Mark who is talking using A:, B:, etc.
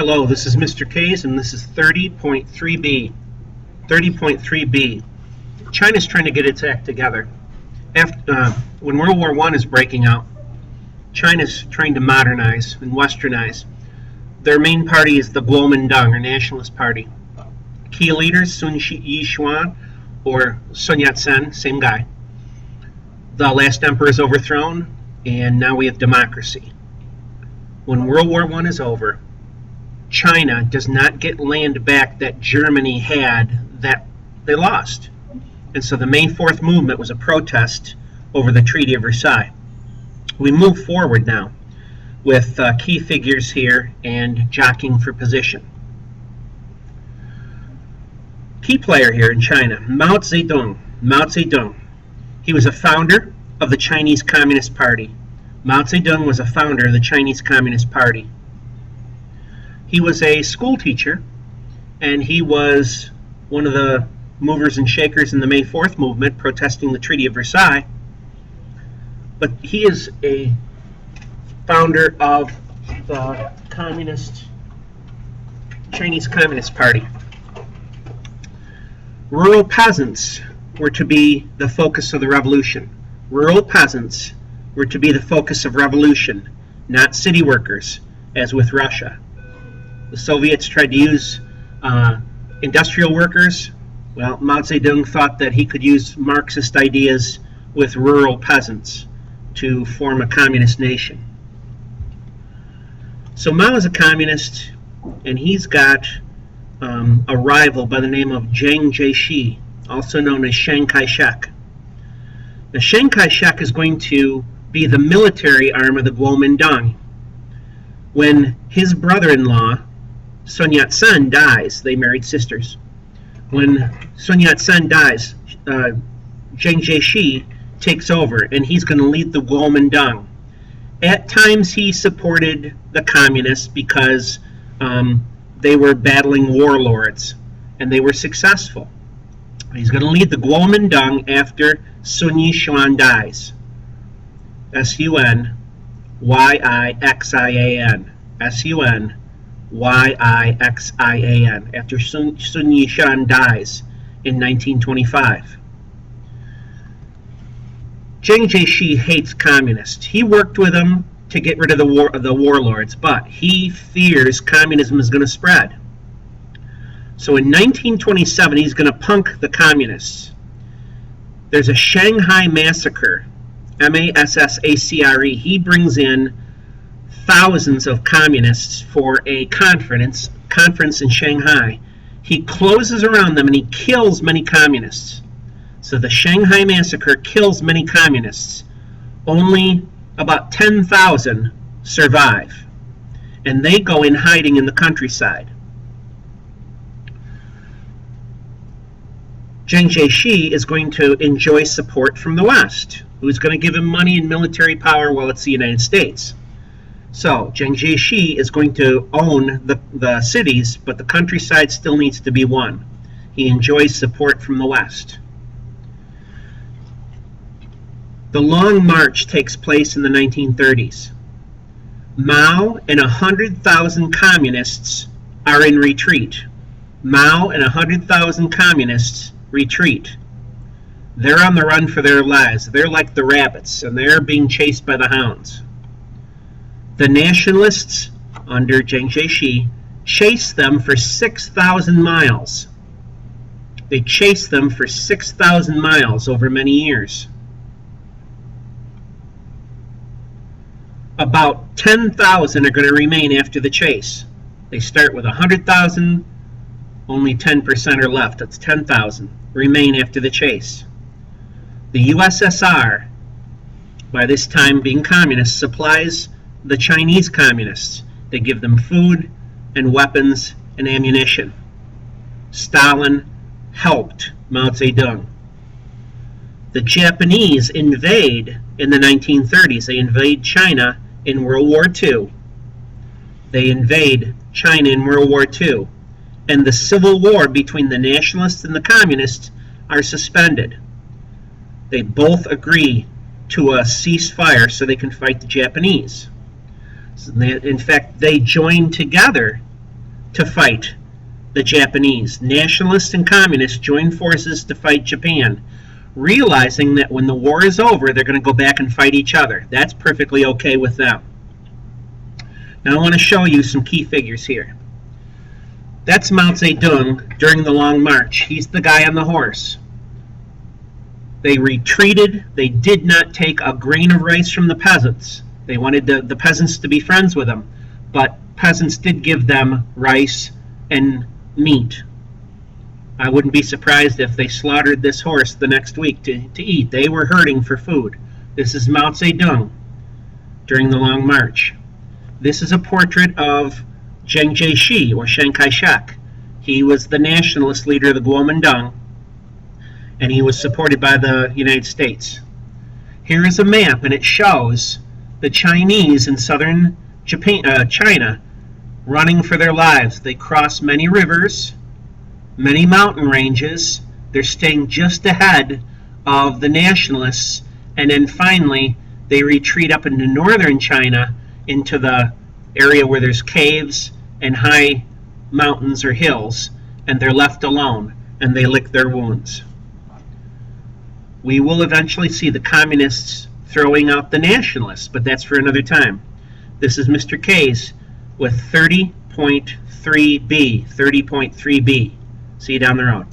A: Hello, this is Mr. K's, and this is 30.3b. 30.3b. China's trying to get its act together. When World War I is breaking out, China's trying to modernize and westernize. Their main party is the Kuomintang, or Nationalist Party. Key leaders, Sun Yat-sen or Sun Yat-sen, same guy. The last emperor is overthrown, and now we have democracy. When World War I is over, China does not get land back that Germany had that they lost. And so the May 4th movement was a protest over the Treaty of Versailles. We move forward now with key figures here and jockeying for position. Key player here in China, Mao Zedong. Mao Zedong. He was a founder of the Chinese Communist Party. Mao Zedong was a founder of the Chinese Communist Party. He was a school teacher, and he was one of the movers and shakers in the May 4th movement protesting the Treaty of Versailles. But he is a founder of the Chinese Communist Party. Rural peasants were to be the focus of the revolution. Rural peasants were to be the focus of revolution, not city workers, as with Russia. The Soviets tried to use industrial workers. Well, Mao Zedong thought that he could use Marxist ideas with rural peasants to form a communist nation. So Mao is a communist, and he's got a rival by the name of Chiang Kai-shek, also known as Chiang Kai-shek. Now, Chiang Kai-shek is going to be the military arm of the Kuomintang. When his brother-in-law, Sun Yat-sen, dies, they married sisters. When Sun Yat-sen dies, Chiang Kai-shek takes over, and he's going to lead the Kuomintang. At times he supported the communists because they were battling warlords, and they were successful. He's going to lead the Kuomintang after Sun Yat-sen dies. Sunyixian. Sunyixian. After Sun Yat-sen dies in 1925. Chiang Kai-shek hates communists. He worked with them to get rid of the warlords, but he fears communism is going to spread. So in 1927, he's going to punk the communists. There's a Shanghai Massacre, Massacre. He brings in thousands of communists for a conference in Shanghai. He closes around them and he kills many communists. So the Shanghai Massacre kills many communists. Only about 10,000 survive, and they go in hiding in the countryside. Chiang Kai-shek is going to enjoy support from the West, who's going to give him money and military power while it's the United States. So Chiang Kai-shek is going to own the cities, but the countryside still needs to be won. He enjoys support from the West. The Long March takes place in the 1930s. Mao and 100,000 communists are in retreat. Mao and 100,000 communists retreat. They're on the run for their lives. They're like the rabbits, and they're being chased by the hounds. The nationalists, under Chiang Kai-shek, chase them for 6,000 miles. They chase them for 6,000 miles over many years. About 10,000 are going to remain after the chase. They start with 100,000, only 10% are left. That's 10,000 remain after the chase. The USSR, by this time being communist, supplies the Chinese communists. They give them food and weapons and ammunition. Stalin helped Mao Zedong. The Japanese invade in the 1930s. They invade China in World War II. They invade China in World War II. And the civil war between the nationalists and the communists are suspended. They both agree to a ceasefire so they can fight the Japanese. So in fact, they joined together to fight the Japanese. Nationalists and communists joined forces to fight Japan, realizing that when the war is over, they're going to go back and fight each other. That's perfectly okay with them. Now I want to show you some key figures here. That's Mao Zedong during the Long March. He's the guy on the horse. They retreated. They did not take a grain of rice from the peasants. They wanted the peasants to be friends with them, but peasants did give them rice and meat. I wouldn't be surprised if they slaughtered this horse the next week to eat. They were hurting for food. This is Mao Zedong during the Long March. This is a portrait of Jiang Jieshi, or Chiang Kai-shek. He was the nationalist leader of the Kuomintang, and he was supported by the United States. Here is a map, and it shows the Chinese in southern China running for their lives. They cross many rivers, many mountain ranges. They're staying just ahead of the nationalists, and then finally they retreat up into northern China into the area where there's caves and high mountains or hills, and they're left alone, and they lick their wounds. We will eventually see the communists throwing out the nationalists, but that's for another time. This is Mr. K's with 30.3B. See you down the road.